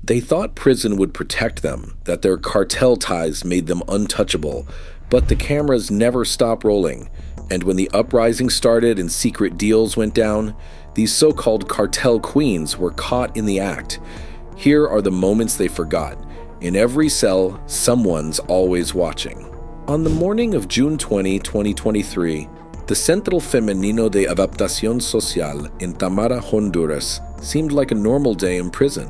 They thought prison would protect them, that their cartel ties made them untouchable, but the cameras never stopped rolling, and when the uprising started and secret deals went down, these so-called cartel queens were caught in the act. Here are the moments they forgot. In every cell, someone's always watching. On the morning of June 20, 2023, the Centro Femenino de Adaptación Social in Tamara, Honduras, seemed like a normal day in prison.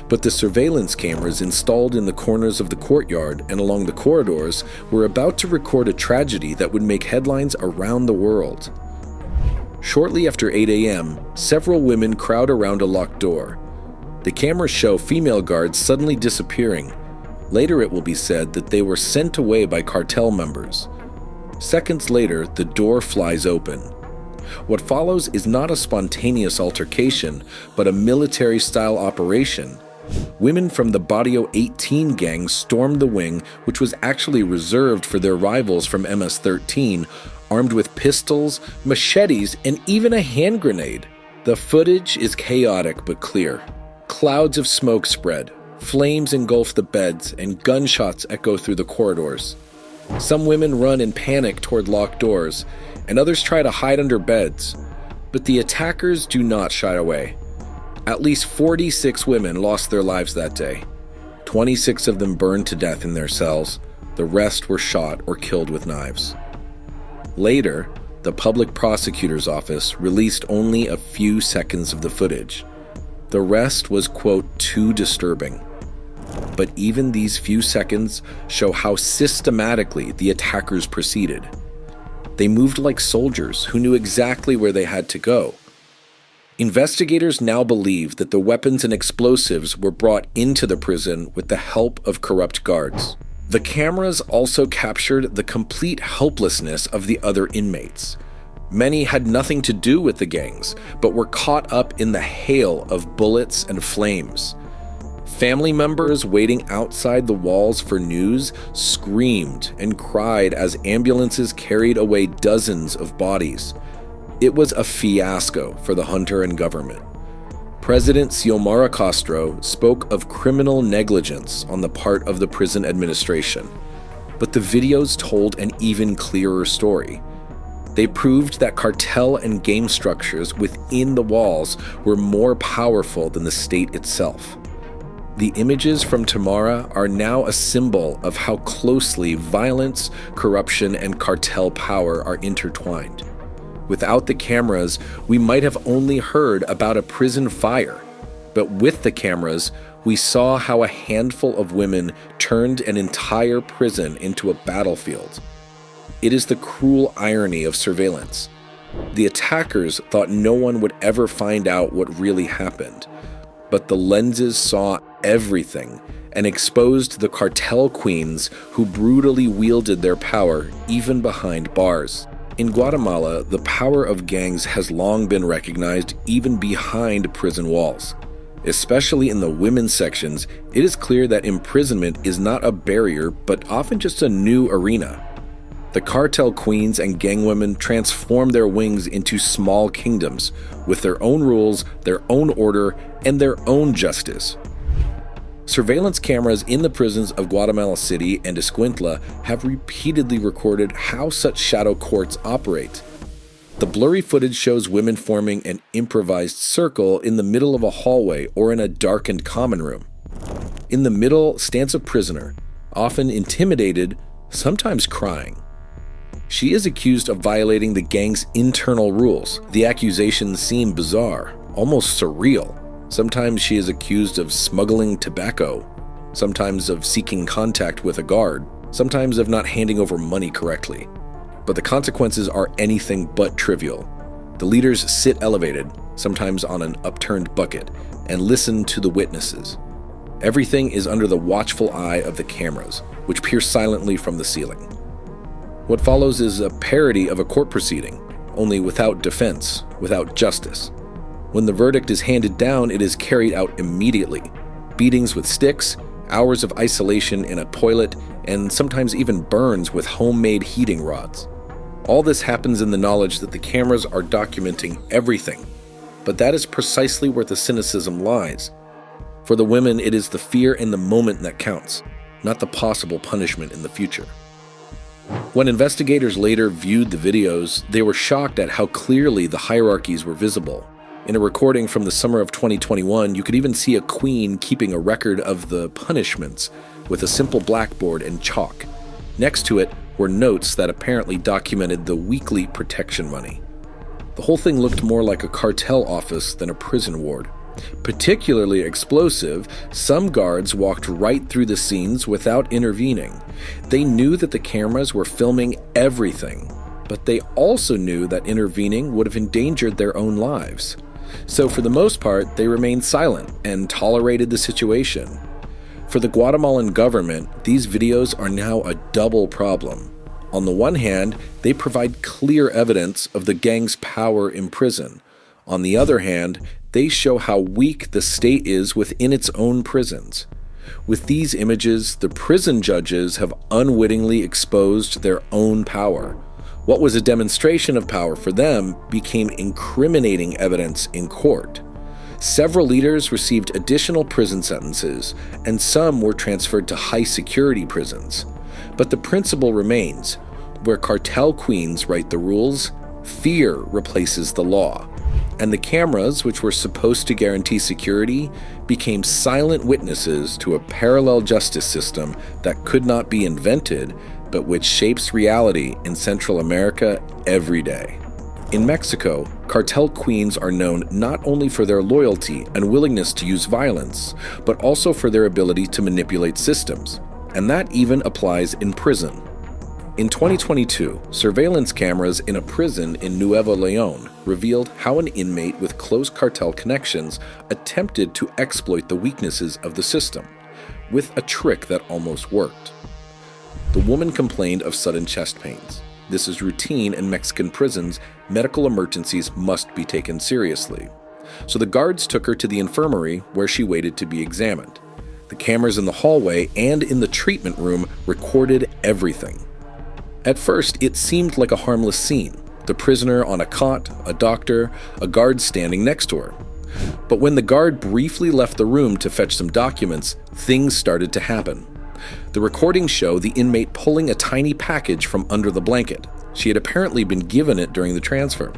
But the surveillance cameras installed in the corners of the courtyard and along the corridors were about to record a tragedy that would make headlines around the world. Shortly after 8 a.m., several women crowd around a locked door. The cameras show female guards suddenly disappearing. Later it will be said that they were sent away by cartel members. Seconds later, the door flies open. What follows is not a spontaneous altercation, but a military-style operation. Women from the Barrio 18 gang stormed the wing, which was actually reserved for their rivals from MS-13, armed with pistols, machetes, and even a hand grenade. The footage is chaotic but clear. Clouds of smoke spread, flames engulf the beds, and gunshots echo through the corridors. Some women run in panic toward locked doors, and others try to hide under beds. But the attackers do not shy away. At least 46 women lost their lives that day. 26 of them burned to death in their cells. The rest were shot or killed with knives. Later, the public prosecutor's office released only a few seconds of the footage. The rest was, quote, too disturbing. But even these few seconds show how systematically the attackers proceeded. They moved like soldiers who knew exactly where they had to go. Investigators now believe that the weapons and explosives were brought into the prison with the help of corrupt guards. The cameras also captured the complete helplessness of the other inmates. Many had nothing to do with the gangs, but were caught up in the hail of bullets and flames. Family members waiting outside the walls for news screamed and cried as ambulances carried away dozens of bodies. It was a fiasco for the junta and government. President Xiomara Castro spoke of criminal negligence on the part of the prison administration. But the videos told an even clearer story. They proved that cartel and gang structures within the walls were more powerful than the state itself. The images from Tamara are now a symbol of how closely violence, corruption, and cartel power are intertwined. Without the cameras, we might have only heard about a prison fire. But with the cameras, we saw how a handful of women turned an entire prison into a battlefield. It is the cruel irony of surveillance. The attackers thought no one would ever find out what really happened. But the lenses saw everything and exposed the cartel queens who brutally wielded their power even behind bars. In Guatemala, the power of gangs has long been recognized even behind prison walls. Especially in the women's sections, it is clear that imprisonment is not a barrier but often just a new arena. The cartel queens and gang women transform their wings into small kingdoms with their own rules, their own order, and their own justice. Surveillance cameras in the prisons of Guatemala City and Escuintla have repeatedly recorded how such shadow courts operate. The blurry footage shows women forming an improvised circle in the middle of a hallway or in a darkened common room. In the middle stands a prisoner, often intimidated, sometimes crying. She is accused of violating the gang's internal rules. The accusations seem bizarre, almost surreal. Sometimes she is accused of smuggling tobacco, sometimes of seeking contact with a guard, sometimes of not handing over money correctly. But the consequences are anything but trivial. The leaders sit elevated, sometimes on an upturned bucket, and listen to the witnesses. Everything is under the watchful eye of the cameras, which peer silently from the ceiling. What follows is a parody of a court proceeding, only without defense, without justice. When the verdict is handed down, it is carried out immediately. Beatings with sticks, hours of isolation in a toilet, and sometimes even burns with homemade heating rods. All this happens in the knowledge that the cameras are documenting everything. But that is precisely where the cynicism lies. For the women, it is the fear in the moment that counts, not the possible punishment in the future. When investigators later viewed the videos, they were shocked at how clearly the hierarchies were visible. In a recording from the summer of 2021, you could even see a queen keeping a record of the punishments with a simple blackboard and chalk. Next to it were notes that apparently documented the weekly protection money. The whole thing looked more like a cartel office than a prison ward. Particularly explosive, some guards walked right through the scenes without intervening. They knew that the cameras were filming everything, but they also knew that intervening would have endangered their own lives. So for the most part, they remained silent and tolerated the situation. For the Guatemalan government, these videos are now a double problem. On the one hand, they provide clear evidence of the gang's power in prison. On the other hand, they show how weak the state is within its own prisons. With these images, the prison judges have unwittingly exposed their own power. What was a demonstration of power for them became incriminating evidence in court. Several leaders received additional prison sentences, and some were transferred to high-security prisons. But the principle remains: where cartel queens write the rules, fear replaces the law. And the cameras, which were supposed to guarantee security, became silent witnesses to a parallel justice system that could not be invented, but which shapes reality in Central America every day. In Mexico, cartel queens are known not only for their loyalty and willingness to use violence, but also for their ability to manipulate systems. And that even applies in prison. In 2022, surveillance cameras in a prison in Nuevo León revealed how an inmate with close cartel connections attempted to exploit the weaknesses of the system, with a trick that almost worked. The woman complained of sudden chest pains. This is routine in Mexican prisons. Medical emergencies must be taken seriously. So the guards took her to the infirmary where she waited to be examined. The cameras in the hallway and in the treatment room recorded everything. At first, it seemed like a harmless scene. The prisoner on a cot, a doctor, a guard standing next to her. But when the guard briefly left the room to fetch some documents, things started to happen. The recordings show the inmate pulling a tiny package from under the blanket. She had apparently been given it during the transfer.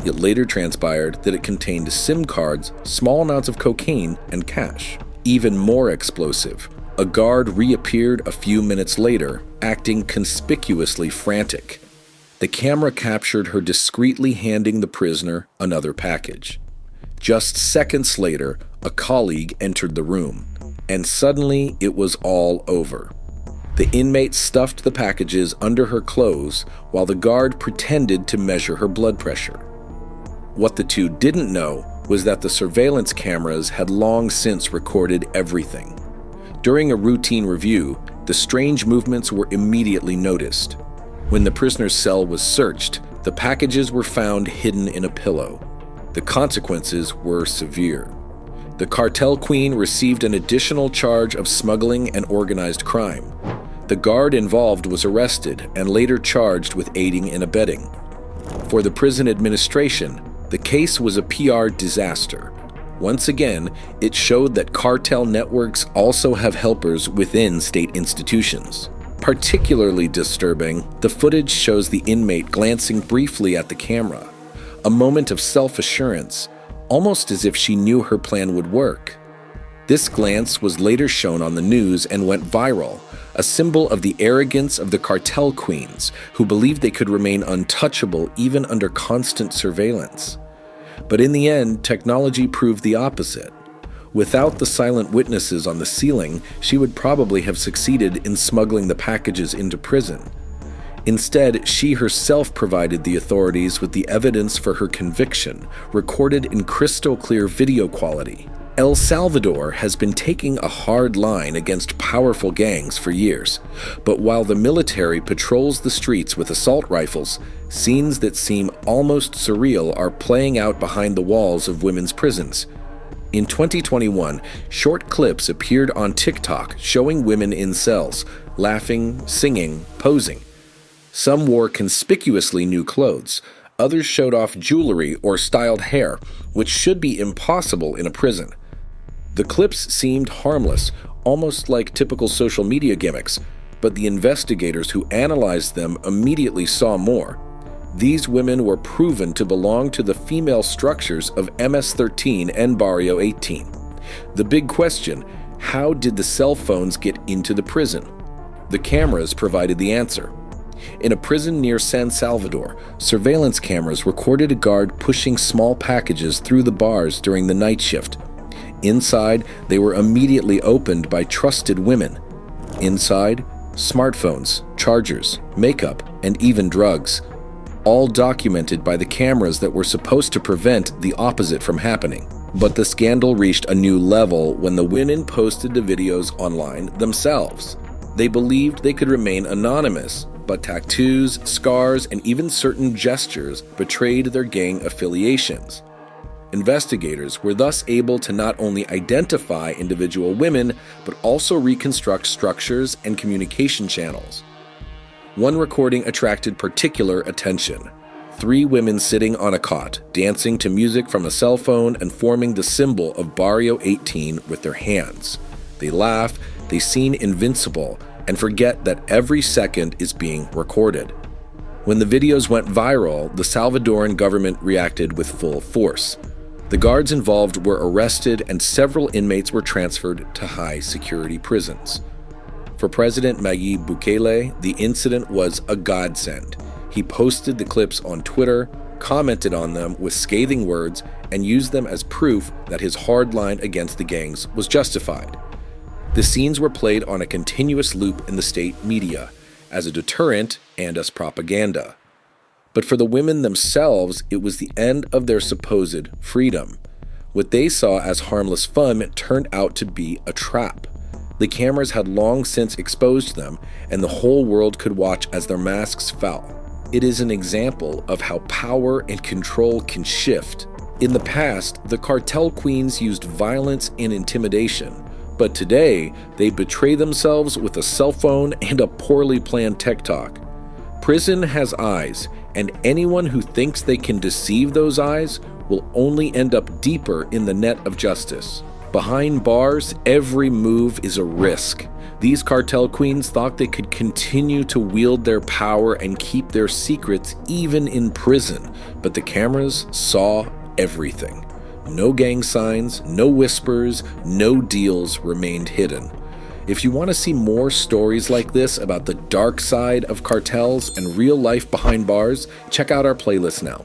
It later transpired that it contained SIM cards, small amounts of cocaine, and cash. Even more explosive, a guard reappeared a few minutes later, acting conspicuously frantic. The camera captured her discreetly handing the prisoner another package. Just seconds later, a colleague entered the room, and suddenly it was all over. The inmate stuffed the packages under her clothes while the guard pretended to measure her blood pressure. What the two didn't know was that the surveillance cameras had long since recorded everything. During a routine review, the strange movements were immediately noticed. When the prisoner's cell was searched, the packages were found hidden in a pillow. The consequences were severe. The cartel queen received an additional charge of smuggling and organized crime. The guard involved was arrested and later charged with aiding and abetting. For the prison administration, the case was a PR disaster. Once again, it showed that cartel networks also have helpers within state institutions. Particularly disturbing, the footage shows the inmate glancing briefly at the camera, a moment of self-assurance, almost as if she knew her plan would work. This glance was later shown on the news and went viral, a symbol of the arrogance of the cartel queens, who believed they could remain untouchable even under constant surveillance. But in the end, technology proved the opposite. Without the silent witnesses on the ceiling, she would probably have succeeded in smuggling the packages into prison. Instead, she herself provided the authorities with the evidence for her conviction, recorded in crystal-clear video quality. El Salvador has been taking a hard line against powerful gangs for years, but while the military patrols the streets with assault rifles, scenes that seem almost surreal are playing out behind the walls of women's prisons. In 2021, short clips appeared on TikTok showing women in cells, laughing, singing, posing. Some wore conspicuously new clothes. Others showed off jewelry or styled hair, which should be impossible in a prison. The clips seemed harmless, almost like typical social media gimmicks, but the investigators who analyzed them immediately saw more. These women were proven to belong to the female structures of MS-13 and Barrio 18. The big question: how did the cell phones get into the prison? The cameras provided the answer. In a prison near San Salvador, surveillance cameras recorded a guard pushing small packages through the bars during the night shift. Inside, they were immediately opened by trusted women. Inside, smartphones, chargers, makeup, and even drugs. All documented by the cameras that were supposed to prevent the opposite from happening. But the scandal reached a new level when the women posted the videos online themselves. They believed they could remain anonymous, but tattoos, scars, and even certain gestures betrayed their gang affiliations. Investigators were thus able to not only identify individual women, but also reconstruct structures and communication channels. One recording attracted particular attention. 3 women sitting on a cot, dancing to music from a cell phone and forming the symbol of Barrio 18 with their hands. They laugh, they seem invincible, and forget that every second is being recorded. When the videos went viral, the Salvadoran government reacted with full force. The guards involved were arrested and several inmates were transferred to high-security prisons. For President Nayib Bukele, the incident was a godsend. He posted the clips on Twitter, commented on them with scathing words, and used them as proof that his hard line against the gangs was justified. The scenes were played on a continuous loop in the state media, as a deterrent and as propaganda. But for the women themselves, it was the end of their supposed freedom. What they saw as harmless fun turned out to be a trap. The cameras had long since exposed them, and the whole world could watch as their masks fell. It is an example of how power and control can shift. In the past, the cartel queens used violence and intimidation, but today, they betray themselves with a cell phone and a poorly planned TikTok. Prison has eyes, and anyone who thinks they can deceive those eyes will only end up deeper in the net of justice. Behind bars, every move is a risk. These cartel queens thought they could continue to wield their power and keep their secrets even in prison, but the cameras saw everything. No gang signs, no whispers, no deals remained hidden. If you want to see more stories like this about the dark side of cartels and real life behind bars, check out our playlist now.